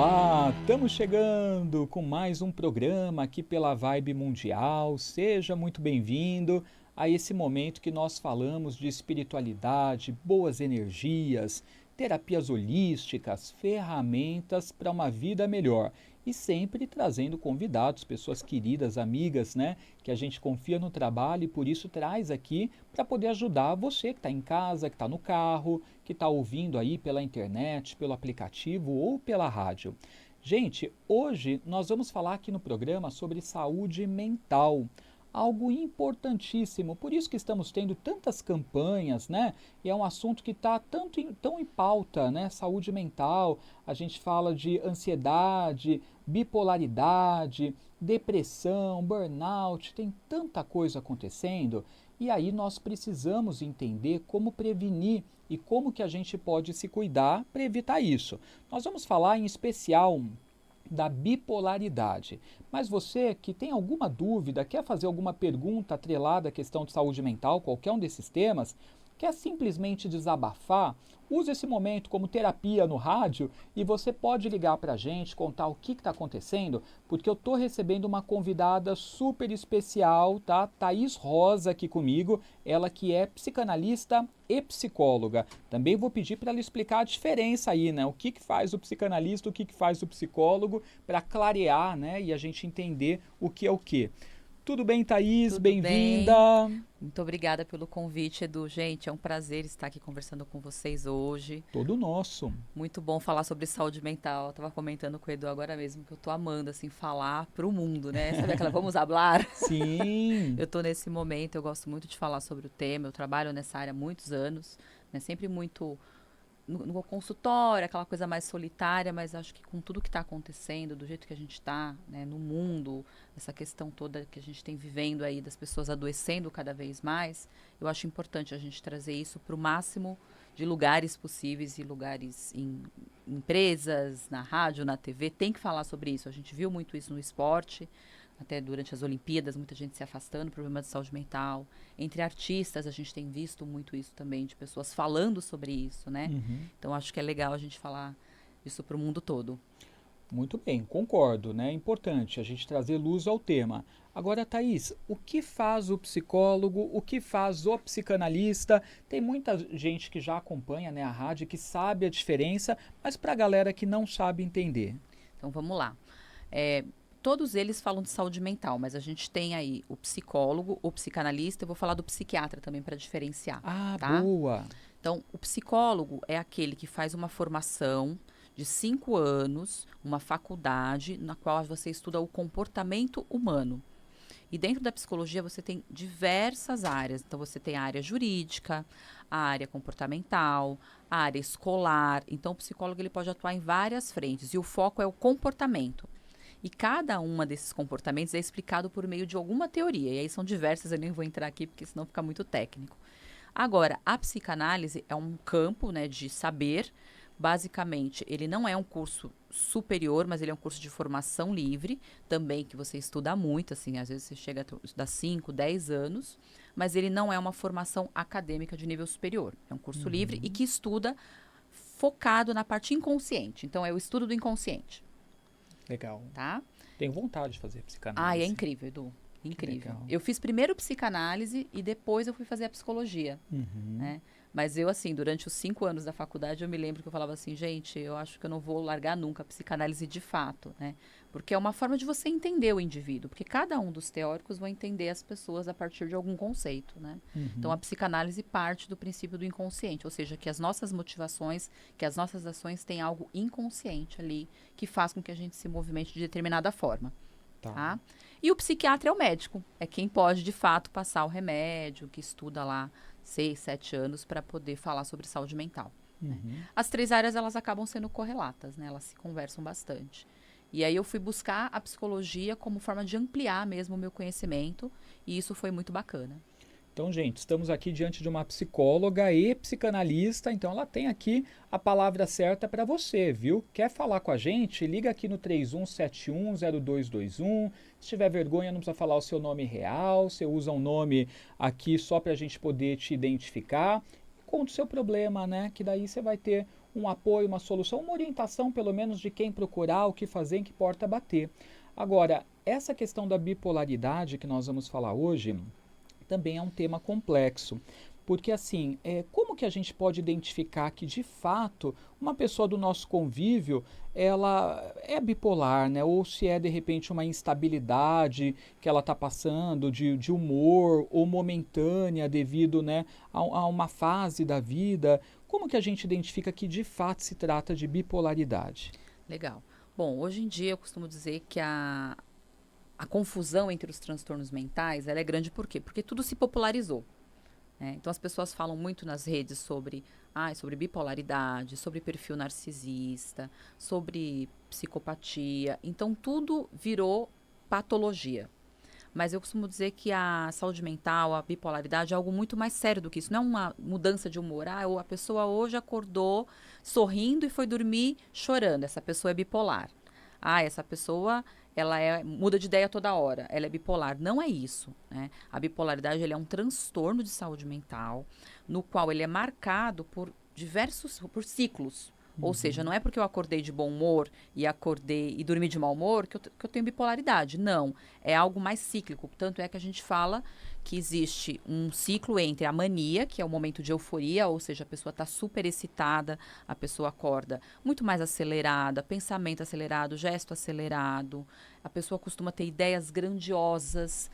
Olá, estamos chegando com mais um programa aqui pela Vibe Mundial. Seja muito bem-vindo a esse momento que nós falamos de espiritualidade, boas energias, terapias holísticas, ferramentas para uma vida melhor. E sempre trazendo convidados, pessoas queridas, amigas, né? Que a gente confia no trabalho e por isso traz aqui para poder ajudar você que está em casa, que está no carro, que está ouvindo aí pela internet, pelo aplicativo ou pela rádio. Gente, hoje nós vamos falar aqui no programa sobre saúde mental. Algo importantíssimo, por isso que estamos tendo tantas campanhas, né? E é um assunto que está tão em pauta, né? Saúde mental, a gente fala de ansiedade, bipolaridade, depressão, burnout, tem tanta coisa acontecendo. E aí nós precisamos entender como prevenir e como que a gente pode se cuidar para evitar isso. Nós vamos falar em especial da bipolaridade. Mas você que tem alguma dúvida, quer fazer alguma pergunta atrelada à questão de saúde mental, qualquer um desses temas, quer simplesmente desabafar, use esse momento como terapia no rádio e você pode ligar para a gente, contar o que está acontecendo, porque eu estou recebendo uma convidada super especial, tá? Thaís Rosa aqui comigo, ela que é psicanalista e psicóloga. Também vou pedir para ela explicar a diferença aí, né? O que faz o psicanalista, o que faz o psicólogo, para clarear, né? E a gente entender o que é o que. Tudo bem, Thaís? Tudo Bem-vinda! bem? Muito obrigada pelo convite, Edu. Gente, é um prazer estar aqui conversando com vocês hoje. Todo nosso. Muito bom falar sobre saúde mental. Eu tava comentando com o Edu agora mesmo que eu tô amando, assim, falar pro mundo, né? Sabe aquela vamos hablar? Sim. Eu tô nesse momento, eu gosto muito de falar sobre o tema. Eu trabalho nessa área há muitos anos, né? Sempre muito no consultório, aquela coisa mais solitária, mas acho que com tudo que está acontecendo, do jeito que a gente está, né, no mundo, essa questão toda que a gente tem vivendo aí das pessoas adoecendo cada vez mais, eu acho importante a gente trazer isso para o máximo de lugares possíveis e lugares em empresas, na rádio, na TV, tem que falar sobre isso. A gente viu muito isso no esporte, até durante as Olimpíadas, muita gente se afastando, problema de saúde mental. Entre artistas, a gente tem visto muito isso também, de pessoas falando sobre isso, né? Uhum. Então, acho que é legal a gente falar isso para o mundo todo. Muito bem, concordo, né? É importante a gente trazer luz ao tema. Agora, Thaís, o que faz o psicólogo, o que faz o psicanalista? Tem muita gente que já acompanha, né, a rádio, que sabe a diferença, mas para a galera que não sabe entender. Então, vamos lá. É, todos eles falam de saúde mental, mas a gente tem aí o psicólogo, o psicanalista, eu vou falar do psiquiatra também para diferenciar, Ah, tá? boa! Então, o psicólogo é aquele que faz uma formação de 5 anos, uma faculdade, na qual você estuda o comportamento humano. E dentro da psicologia você tem diversas áreas. Então, você tem a área jurídica, a área comportamental, a área escolar. Então, o psicólogo ele pode atuar em várias frentes. E o foco é o comportamento. E cada uma desses comportamentos é explicado por meio de alguma teoria. E aí são diversas, eu nem vou entrar aqui, porque senão fica muito técnico. Agora, a psicanálise é um campo, né, de saber. Basicamente, ele não é um curso superior, mas ele é um curso de formação livre, também que você estuda muito, assim, às vezes você chega a estudar 5, 10 anos, mas ele não é uma formação acadêmica de nível superior. É um curso livre e Uhum. que estuda focado na parte inconsciente. Então, é o estudo do inconsciente, Legal. tá? Tenho vontade de fazer É psicanálise. incrível, Edu. Que Incrível. legal. Eu fiz primeiro psicanálise e depois eu fui fazer a psicologia, Uhum. né? Mas eu, assim, durante os 5 anos da faculdade, eu me lembro que eu falava assim, gente, eu acho que eu não vou largar nunca a psicanálise de fato, né? Porque é uma forma de você entender o indivíduo, porque cada um dos teóricos vai entender as pessoas a partir de algum conceito, né? Então, Uhum. a psicanálise parte do princípio do inconsciente, ou seja, que as nossas motivações, que as nossas ações têm algo inconsciente ali, que faz com que a gente se movimente de determinada forma. Tá. Tá? E o psiquiatra é o médico, é quem pode de fato passar o remédio, que estuda lá 6, 7 anos para poder falar sobre saúde mental. Né? Uhum. As três áreas elas acabam sendo correlatas, né? Elas se conversam bastante. E aí eu fui buscar a psicologia como forma de ampliar mesmo o meu conhecimento e isso foi muito bacana. Então, gente, estamos aqui diante de uma psicóloga e psicanalista, então ela tem aqui a palavra certa para você, viu? Quer falar com a gente? Liga aqui no 31710221. Se tiver vergonha, não precisa falar o seu nome real, você usa um nome aqui só para a gente poder te identificar. Conta o seu problema, né? Que daí você vai ter um apoio, uma solução, uma orientação, pelo menos, de quem procurar, o que fazer, em que porta bater. Agora, essa questão da bipolaridade que nós vamos falar hoje também é um tema complexo. Porque assim, como que a gente pode identificar que de fato uma pessoa do nosso convívio ela é bipolar, né? Ou se é de repente uma instabilidade que ela está passando de humor ou momentânea devido, né, a uma fase da vida. Como que a gente identifica que de fato se trata de bipolaridade? Legal. Bom, hoje em dia eu costumo dizer que a confusão entre os transtornos mentais, ela é grande por quê? Porque tudo se popularizou. Então as pessoas falam muito nas redes sobre bipolaridade, sobre perfil narcisista, sobre psicopatia. Então tudo virou patologia. Mas eu costumo dizer que a saúde mental, a bipolaridade é algo muito mais sério do que isso. Não é uma mudança de humor. A pessoa hoje acordou sorrindo e foi dormir chorando. Essa pessoa é bipolar. Essa pessoa muda de ideia toda hora. Ela é bipolar. Não é isso, né? A bipolaridade ele é um transtorno de saúde mental, no qual ele é marcado por ciclos. Ou seja, não é porque eu acordei de bom humor e acordei e dormi de mau humor que eu tenho bipolaridade. Não. É algo mais cíclico. Tanto é que a gente fala que existe um ciclo entre a mania, que é o momento de euforia, ou seja, a pessoa está super excitada, a pessoa acorda muito mais acelerada, pensamento acelerado, gesto acelerado. A pessoa costuma ter ideias grandiosas,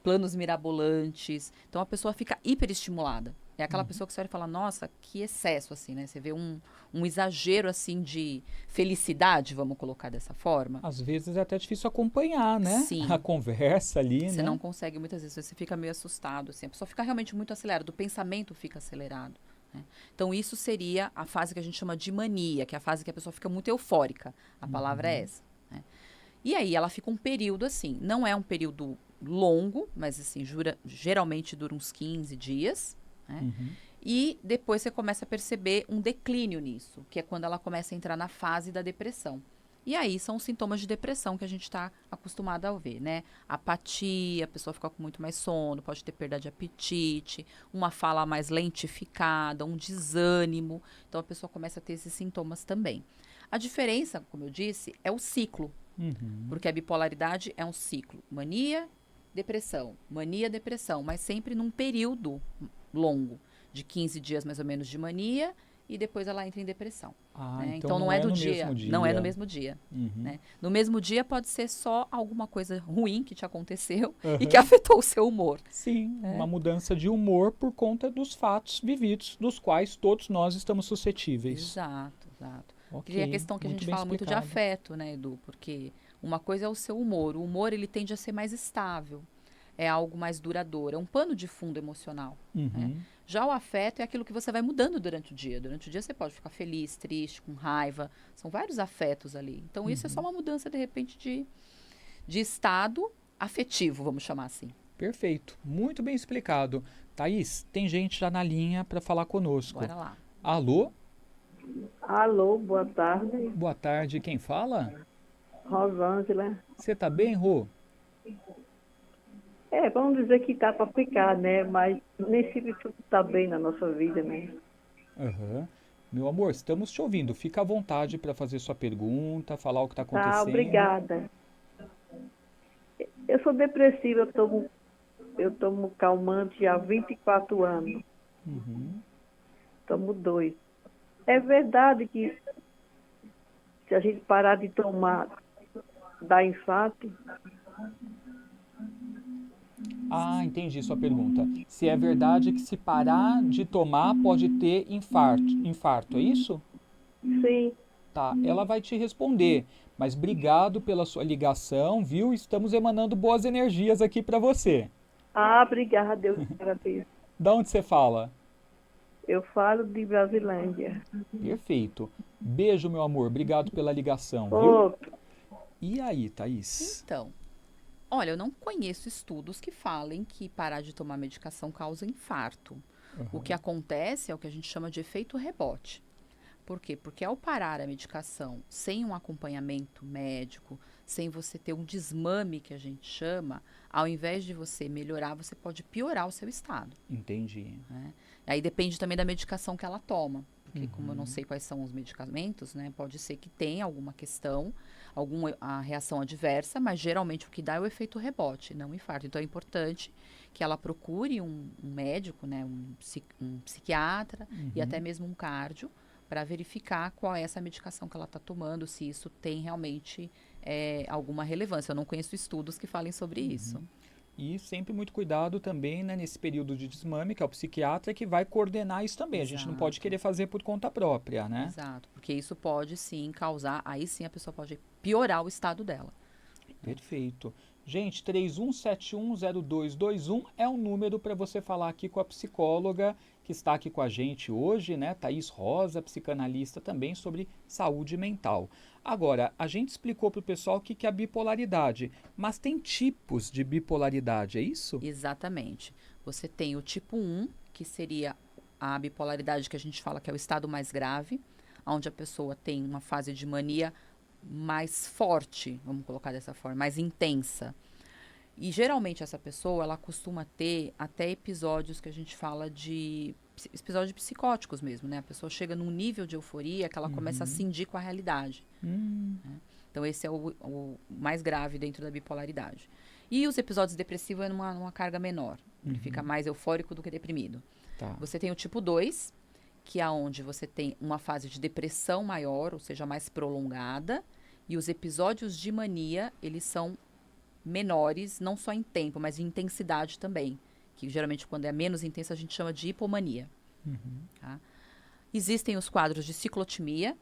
planos mirabolantes. Então a pessoa fica hiperestimulada. É aquela pessoa que você olha e fala, nossa, que excesso, assim, né? Você vê um exagero, assim, de felicidade, vamos colocar dessa forma. Às vezes é até difícil acompanhar, né? A Sim, conversa ali, você não né? consegue, muitas vezes, você fica meio assustado, assim. A pessoa fica realmente muito acelerada, o pensamento fica acelerado, né? Então, isso seria a fase que a gente chama de mania, que é a fase que a pessoa fica muito eufórica. A palavra é essa, né? E aí, ela fica um período, assim, não é um período longo, mas, assim, geralmente dura uns 15 dias, né? Uhum. E depois você começa a perceber um declínio nisso, que é quando ela começa a entrar na fase da depressão. E aí são os sintomas de depressão que a gente está acostumado a ver, né? Apatia, a pessoa fica com muito mais sono, pode ter perda de apetite, uma fala mais lentificada, um desânimo. Então a pessoa começa a ter esses sintomas também. A diferença, como eu disse, é o ciclo, Uhum. porque a bipolaridade é um ciclo. Mania, depressão, mas sempre num período longo, de 15 dias mais ou menos de mania, e depois ela entra em depressão. Ah, Né? então Então não não é é do no dia, mesmo não é no dia. mesmo dia. Uhum. Né? No mesmo dia pode ser só alguma coisa ruim que te aconteceu e que Aham. afetou o seu humor. Sim, uma Né? mudança de humor por conta dos fatos vividos, dos quais todos nós estamos suscetíveis. Exato, exato. E tem a Ok, questão que a muito gente bem fala muito de explicado. afeto, né, Edu? Porque uma coisa é o seu humor. O humor, ele tende a ser mais estável. É algo mais duradouro. É um pano de fundo emocional. Né? Uhum. Já o afeto é aquilo que você vai mudando durante o dia. Durante o dia você pode ficar feliz, triste, com raiva. São vários afetos ali. Então isso é só Uhum. uma mudança, de repente, de estado afetivo, vamos chamar assim. Perfeito, muito bem explicado. Thaís, tem gente já na linha para falar conosco. Bora lá. Alô, Alô, boa tarde. boa tarde, quem fala? Rosângela. Você tá bem, Rô? Vamos dizer que tá para ficar, né? Mas nem sempre tudo tá bem na nossa vida, né? Aham. Meu amor, estamos te ouvindo. Fica à vontade para fazer sua pergunta, falar o que está Tá, acontecendo. obrigada. Eu sou depressiva, eu tomo calmante há 24 anos. Uhum. Tomo dois. É verdade que se a gente parar de tomar, dá infarto? Ah, entendi sua pergunta. Se é verdade que se parar de tomar pode ter infarto, é isso? Sim. Tá, ela vai te responder. Mas obrigado pela sua ligação, viu? Estamos emanando boas energias aqui para você. Ah, obrigada, eu agradeço. Da onde você fala? Eu falo de Brasilândia. Perfeito. Beijo, meu amor. Obrigado pela ligação, viu? Outro. E aí, Thaís? Então, olha, eu não conheço estudos que falem que parar de tomar medicação causa infarto. O que Aham. acontece é o que a gente chama de efeito rebote. Por quê? Porque ao parar a medicação sem um acompanhamento médico, sem você ter um desmame que a gente chama, ao invés de você melhorar, você pode piorar o seu estado. Entendi. Né? Aí depende também da medicação que ela toma. porque como eu não sei quais são os medicamentos, né, pode ser que tenha alguma questão, a reação adversa, mas geralmente o que dá é o efeito rebote, não o infarto. Então é importante que ela procure um médico, né, um psiquiatra e até mesmo um cardio, para verificar qual é essa medicação que ela está tomando, se isso tem realmente alguma relevância. Eu não conheço estudos que falem sobre isso. E sempre muito cuidado também, né, nesse período de desmame, que é o psiquiatra que vai coordenar isso também. Exato. A gente não pode querer fazer por conta própria, né? Exato, porque isso pode sim causar, aí sim a pessoa pode piorar o estado dela. Perfeito. Gente, 31710221 é o número para você falar aqui com a psicóloga que está aqui com a gente hoje, né? Thaís Rosa, psicanalista também sobre saúde mental. Agora, a gente explicou para o pessoal o que é a bipolaridade, mas tem tipos de bipolaridade, é isso? Exatamente. Você tem o tipo 1, que seria a bipolaridade que a gente fala que é o estado mais grave, onde a pessoa tem uma fase de mania mais forte, vamos colocar dessa forma, mais intensa. E geralmente essa pessoa, ela costuma ter até episódios que a gente fala de episódios psicóticos mesmo, né? A pessoa chega num nível de euforia que ela começa a cindir com a realidade. Né? Então esse é o mais grave dentro da bipolaridade. E os episódios depressivos é numa carga menor. Ele fica mais eufórico do que deprimido. Tá. Você tem o tipo 2, que é onde você tem uma fase de depressão maior, ou seja, mais prolongada, e os episódios de mania, eles são menores, não só em tempo, mas em intensidade também, que geralmente quando é menos intensa a gente chama de hipomania. Tá? Existem os quadros de ciclotimia,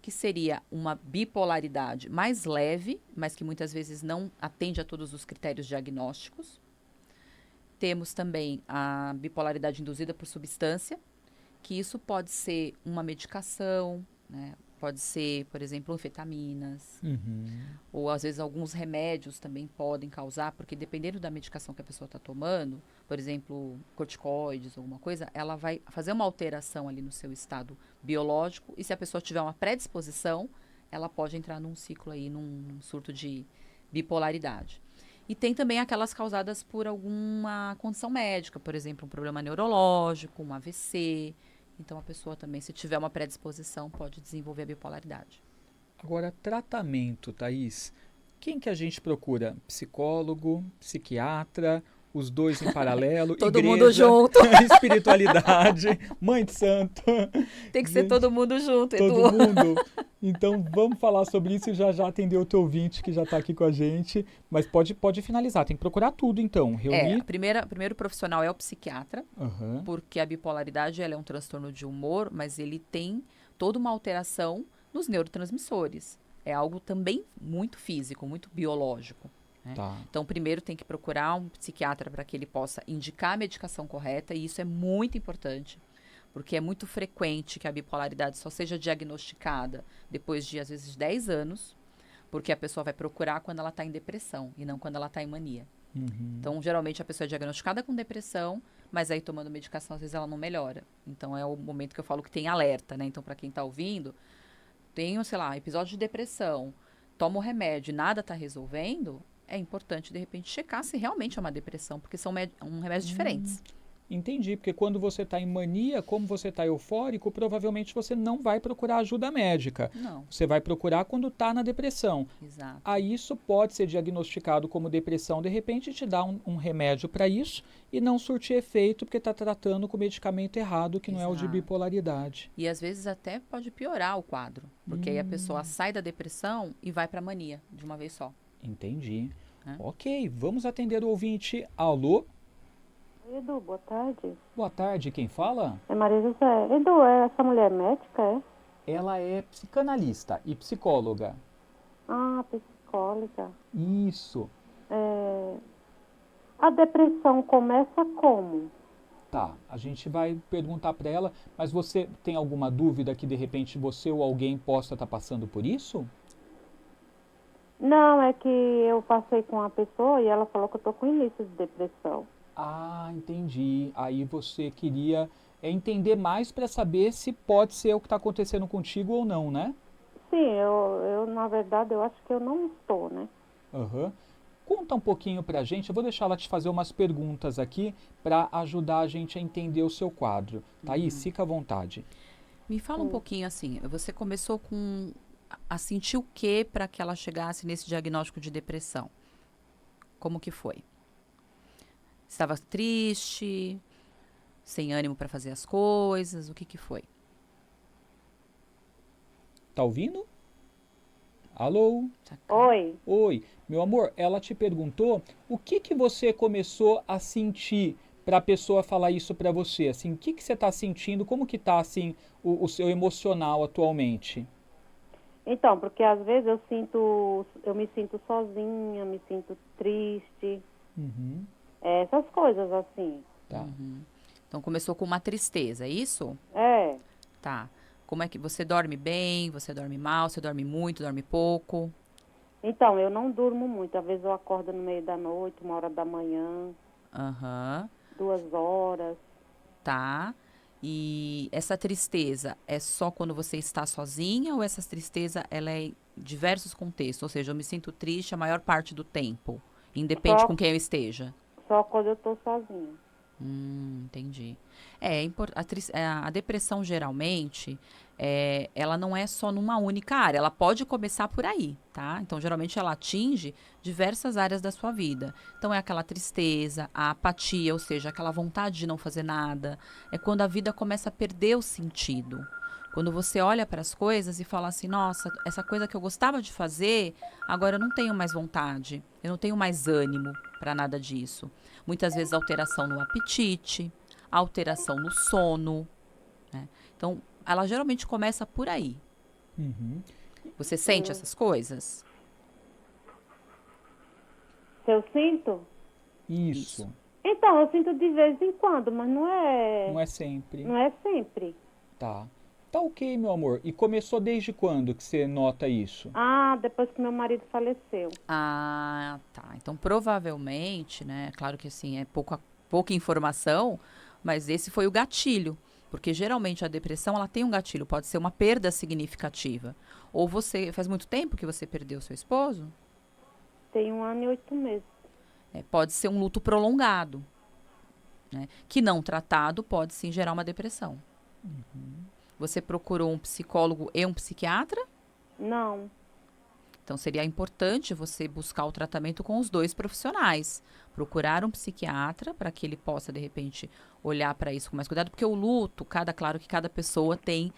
que seria uma bipolaridade mais leve, mas que muitas vezes não atende a todos os critérios diagnósticos. Temos também a bipolaridade induzida por substância, que isso pode ser uma medicação, né? Pode ser, por exemplo, anfetaminas, ou às vezes alguns remédios também podem causar, porque dependendo da medicação que a pessoa está tomando, por exemplo, corticoides, alguma coisa, ela vai fazer uma alteração ali no seu estado biológico, e se a pessoa tiver uma predisposição, ela pode entrar num ciclo aí, num surto de bipolaridade. E tem também aquelas causadas por alguma condição médica, por exemplo, um problema neurológico, um AVC. Então, a pessoa também, se tiver uma predisposição, pode desenvolver a bipolaridade. Agora, tratamento, Thaís. Quem que a gente procura? Psicólogo, psiquiatra, os dois em paralelo, Todo igreja, mundo junto. espiritualidade, mãe de santo. Tem que ser todo mundo junto, Edu. Todo mundo. Então, vamos falar sobre isso e já atender o teu ouvinte que já está aqui com a gente. Mas pode finalizar, tem que procurar tudo, então. Reunir. Primeiro profissional é o psiquiatra, Aham. porque a bipolaridade ela é um transtorno de humor, mas ele tem toda uma alteração nos neurotransmissores. É algo também muito físico, muito biológico. Né? Tá. Então, primeiro tem que procurar um psiquiatra para que ele possa indicar a medicação correta, e isso é muito importante, porque é muito frequente que a bipolaridade só seja diagnosticada depois de, às vezes, 10 anos, porque a pessoa vai procurar quando ela está em depressão e não quando ela está em mania. Então, geralmente, a pessoa é diagnosticada com depressão, mas aí tomando medicação, às vezes ela não melhora. Então, é o momento que eu falo que tem alerta, né? Então, para quem está ouvindo, tem, sei lá, episódio de depressão, toma o remédio e nada está resolvendo, é importante, de repente, checar se realmente é uma depressão, porque são remédios diferentes. Entendi, porque quando você está em mania, como você está eufórico, provavelmente você não vai procurar ajuda médica. Não. Você vai procurar quando está na depressão. Exato. Aí isso pode ser diagnosticado como depressão, de repente te dá um remédio para isso e não surtir efeito porque está tratando com o medicamento errado, que não é o de Exato. bipolaridade. E às vezes até pode piorar o quadro, porque aí a pessoa sai da depressão e vai para a mania de uma vez só. Entendi. É. Ok, vamos atender o ouvinte. Alô? Edu, boa tarde. Boa tarde, quem fala? É Maria José. Edu, essa mulher é médica, é? Ela é psicanalista e psicóloga. Ah, psicóloga. Isso. A depressão começa como? Tá, a gente vai perguntar para ela, mas você tem alguma dúvida que de repente você ou alguém possa estar passando por isso? Não, é que eu passei com uma pessoa e ela falou que eu tô com início de depressão. Ah, entendi. Aí você queria entender mais para saber se pode ser o que está acontecendo contigo ou não, né? Sim, eu na verdade, eu acho que eu não estou, né? Aham. Conta um pouquinho para a gente, eu vou deixar ela te fazer umas perguntas aqui para ajudar a gente a entender o seu quadro. Thaís, fica à vontade. Me fala um pouquinho assim, você começou a sentir o que para que ela chegasse nesse diagnóstico de depressão? Como que foi? Estava triste, sem ânimo para fazer as coisas, o que que foi? Tá ouvindo? Alô? Oi. Oi, meu amor, ela te perguntou o que você começou a sentir para a pessoa falar isso para você? Assim, o que você está sentindo? Como que tá assim o seu emocional atualmente? Então, porque às vezes eu me sinto sozinha, me sinto triste, Uhum, essas coisas assim. tá. Então começou com uma tristeza, é isso? É. Tá. Como é que você dorme bem? Você dorme mal? Você dorme muito? Dorme pouco? Então, eu não durmo muito. Às vezes eu acordo no meio da noite, 1 hora da manhã, Aham. 2 horas. Tá. E essa tristeza é só quando você está sozinha ou essa tristeza ela é em diversos contextos? Ou seja, eu me sinto triste a maior parte do tempo, independe Só, com quem eu esteja. só quando eu tô sozinha. Entendi. A depressão geralmente, ela não é só numa única área, ela pode começar por aí, tá? Então, geralmente ela atinge diversas áreas da sua vida. Então, é aquela tristeza, a apatia, ou seja, aquela vontade de não fazer nada. É quando a vida começa a perder o sentido. Quando você olha para as coisas e fala assim, nossa, essa coisa que eu gostava de fazer, agora eu não tenho mais vontade, eu não tenho mais ânimo para nada disso. Muitas vezes alteração no apetite, alteração no sono, né? Então, ela geralmente começa por aí. Uhum. Você sente essas coisas? Se eu sinto? Isso. Então, eu sinto de vez em quando, mas Não é sempre. não é sempre. Tá. Tá ok, meu amor. E começou desde quando que você nota isso? Ah, depois que meu marido faleceu. Ah, tá. Então, provavelmente, né? Claro que assim, é pouca informação, mas esse foi o gatilho. Porque geralmente a depressão, ela tem um gatilho. Pode ser uma perda significativa. Ou faz muito tempo que você perdeu seu esposo? Tem 1 ano e 8 meses. Pode ser um luto prolongado, né? Que não tratado pode sim gerar uma depressão. Você procurou um psicólogo e um psiquiatra? Não. Então, seria importante você buscar o tratamento com os dois profissionais. Procurar um psiquiatra para que ele possa, de repente, olhar para isso com mais cuidado. Porque o luto, claro que cada pessoa tem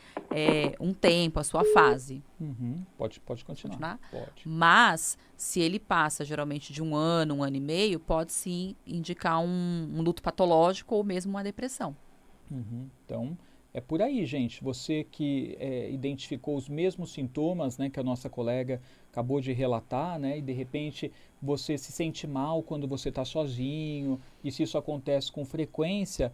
um tempo, a sua fase. Uhum. Pode continuar. Continuar? Pode. Mas, se ele passa geralmente de 1 ano, 1 ano e meio, pode sim indicar um luto patológico ou mesmo uma depressão. Uhum. Então, é por aí, gente. Você que identificou os mesmos sintomas, né, que a nossa colega acabou de relatar, né, e de repente você se sente mal quando você está sozinho, e se isso acontece com frequência,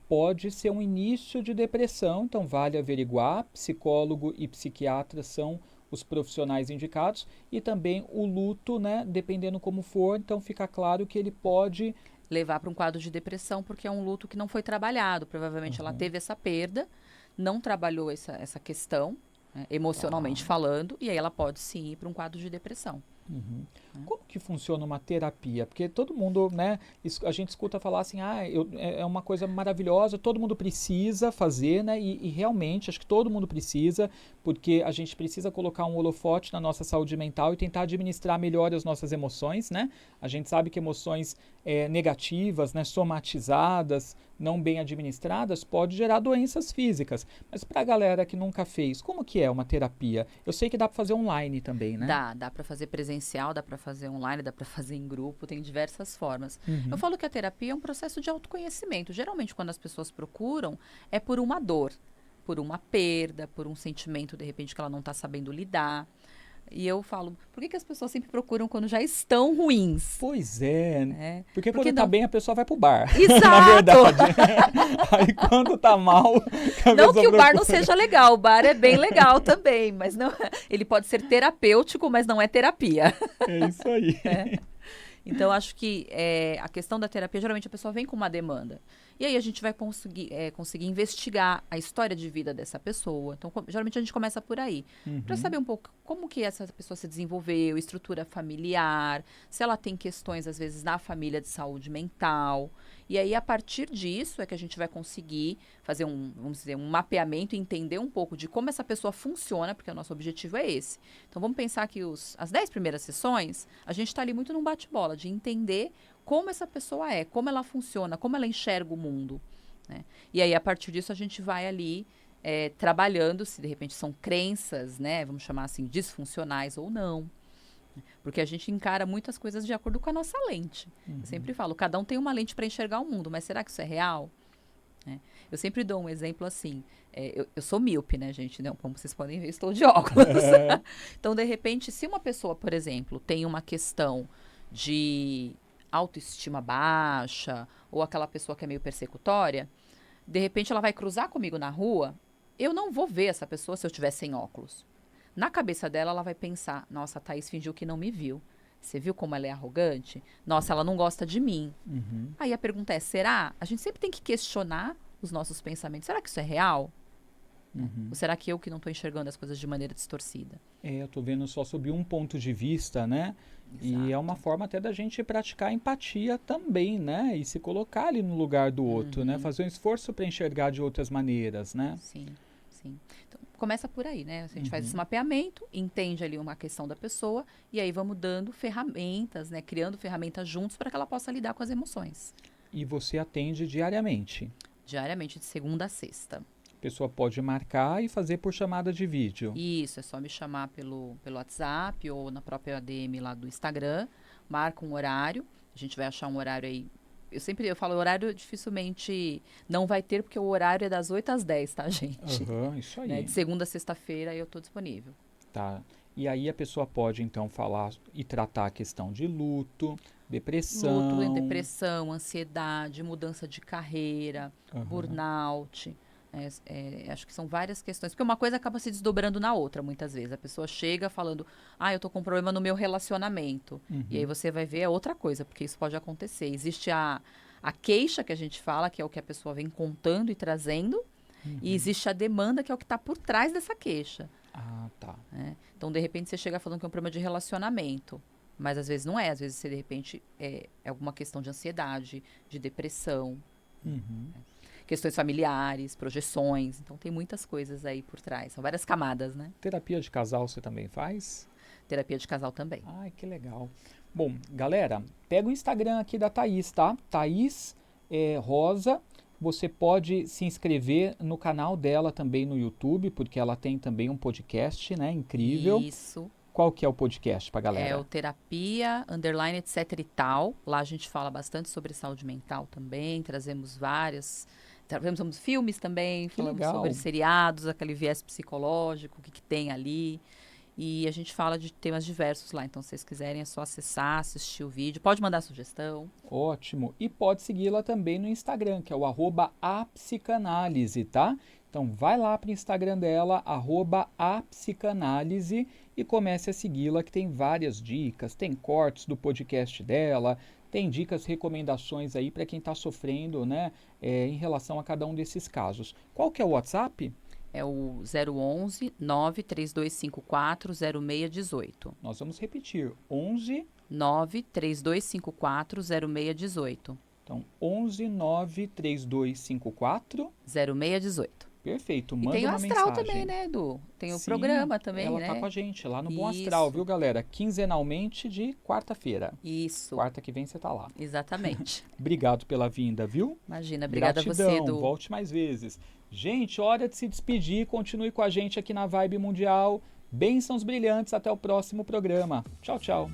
pode ser um início de depressão. Então, vale averiguar. Psicólogo e psiquiatra são os profissionais indicados, e também o luto, né, dependendo como for. Então, fica claro que ele pode Levar para um quadro de depressão, porque é um luto que não foi trabalhado. Provavelmente ela teve essa perda, não trabalhou essa questão, né, emocionalmente falando, e aí ela pode sim ir para um quadro de depressão. Como que funciona uma terapia? Porque todo mundo, né, a gente escuta falar assim, é uma coisa maravilhosa, todo mundo precisa fazer, né, e realmente, acho que todo mundo precisa, porque a gente precisa colocar um holofote na nossa saúde mental e tentar administrar melhor as nossas emoções, né? A gente sabe que emoções negativas, né, somatizadas, não bem administradas, pode gerar doenças físicas. Mas para a galera que nunca fez, como que é uma terapia? Eu sei que dá para fazer online também, né? Dá para fazer presencial, dá para fazer online, dá para fazer em grupo, tem diversas formas. Eu falo que a terapia é um processo de autoconhecimento. Geralmente, quando as pessoas procuram, é por uma dor, por uma perda, por um sentimento, de repente, que ela não está sabendo lidar. E eu falo, por que as pessoas sempre procuram quando já estão ruins? Pois é. Porque quando Porque tá não- bem, a pessoa vai pro bar. Exato! Na verdade. Aí quando tá mal, a Não pessoa que o bar não procura. seja legal, o bar é bem legal também, mas não, ele pode ser terapêutico, mas não é terapia. É isso aí. Então, acho que a questão da terapia, geralmente a pessoa vem com uma demanda. E aí a gente vai conseguir investigar a história de vida dessa pessoa. Então, geralmente a gente começa por aí. Para saber um pouco como que essa pessoa se desenvolveu, estrutura familiar, se ela tem questões, às vezes, na família de saúde mental. E aí, a partir disso, é que a gente vai conseguir fazer vamos dizer, um mapeamento e entender um pouco de como essa pessoa funciona, porque o nosso objetivo é esse. Então, vamos pensar que as 10 primeiras sessões, a gente está ali muito num bate-bola, de entender como essa pessoa é, como ela funciona, como ela enxerga o mundo, né? E aí, a partir disso, a gente vai ali trabalhando, se de repente são crenças, né, vamos chamar assim, disfuncionais ou não. Porque a gente encara muitas coisas de acordo com a nossa lente. Eu sempre falo, cada um tem uma lente para enxergar o mundo, mas será que isso é real? Eu sempre dou um exemplo assim, eu sou míope, né, gente? Não, como vocês podem ver, estou de óculos. Então, de repente, se uma pessoa, por exemplo, tem uma questão de autoestima baixa, ou aquela pessoa que é meio persecutória, de repente ela vai cruzar comigo na rua, eu não vou ver essa pessoa se eu estiver sem óculos. Na cabeça dela, ela vai pensar, nossa, a Thaís fingiu que não me viu. Você viu como ela é arrogante? Nossa, ela não gosta de mim. Aí a pergunta é, será? A gente sempre tem que questionar os nossos pensamentos. Será que isso é real? Ou será que eu que não estou enxergando as coisas de maneira distorcida? Eu estou vendo só sob um ponto de vista, né? E é uma forma até da gente praticar empatia também, né? E se colocar ali no lugar do outro, né? Fazer um esforço para enxergar de outras maneiras, né? Sim, sim. Então, começa por aí, né? A gente faz esse mapeamento, entende ali uma questão da pessoa e aí vamos dando ferramentas, né? Criando ferramentas juntos para que ela possa lidar com as emoções. E você atende diariamente? Diariamente, de segunda a sexta. A pessoa pode marcar e fazer por chamada de vídeo. Isso, é só me chamar pelo WhatsApp ou na própria ADM lá do Instagram, marca um horário, a gente vai achar um horário aí. Eu falo, horário dificilmente não vai ter, porque o horário é das 8 às 10, tá, gente? Isso aí. Né? De segunda a sexta-feira eu tô disponível. Tá. E aí a pessoa pode, então, falar e tratar a questão de luto, depressão. Ansiedade, mudança de carreira, burnout. Acho que são várias questões. Porque uma coisa acaba se desdobrando na outra, muitas vezes. A pessoa chega falando, eu tô com um problema no meu relacionamento. E aí você vai ver a outra coisa, porque isso pode acontecer. Existe a queixa que a gente fala, que é o que a pessoa vem contando e trazendo. E existe a demanda, que é o que está por trás dessa queixa. Ah, tá. Então, de repente, você chega falando que é um problema de relacionamento. Mas às vezes não é. Às vezes, você, de repente, é alguma questão de ansiedade, de depressão. Questões familiares, projeções. Então, tem muitas coisas aí por trás. São várias camadas, né? Terapia de casal você também faz? Terapia de casal também. Ai, que legal. Bom, galera, pega o Instagram aqui da Thaís, tá? Thaís Rosa. Você pode se inscrever no canal dela também no YouTube, porque ela tem também um podcast, né? Incrível. Isso. Qual que é o podcast pra galera? É o Terapia, _ etc e tal. Lá a gente fala bastante sobre saúde mental também. Trazemos filmes também, falamos sobre seriados, aquele viés psicológico, o que tem ali. E a gente fala de temas diversos lá. Então, se vocês quiserem, é só acessar, assistir o vídeo. Pode mandar sugestão. Ótimo. E pode segui-la também no Instagram, que é o @apsicanálise, tá? Então, vai lá para o Instagram dela, @apsicanálise, e comece a segui-la, que tem várias dicas, tem cortes do podcast dela, tem dicas, recomendações aí para quem está sofrendo, né, em relação a cada um desses casos. Qual que é o WhatsApp? É o 011 93254 0618. Nós vamos repetir, 11 93254 0618. Então, 11 93254 0618. Perfeito, E manda tem o uma Astral mensagem. também, né, Edu? Tem o Sim, programa também, ela né? tá com a gente lá no Bom Astral, viu, galera? Quinzenalmente de quarta-feira. Isso. Quarta que vem você tá lá. Exatamente. Obrigado pela vinda, viu? Imagina, obrigada Gratidão, a você, Edu. volte mais vezes. Gente, hora de se despedir. Continue com a gente aqui na Vibe Mundial. Bênçãos brilhantes. Até o próximo programa. Tchau, tchau.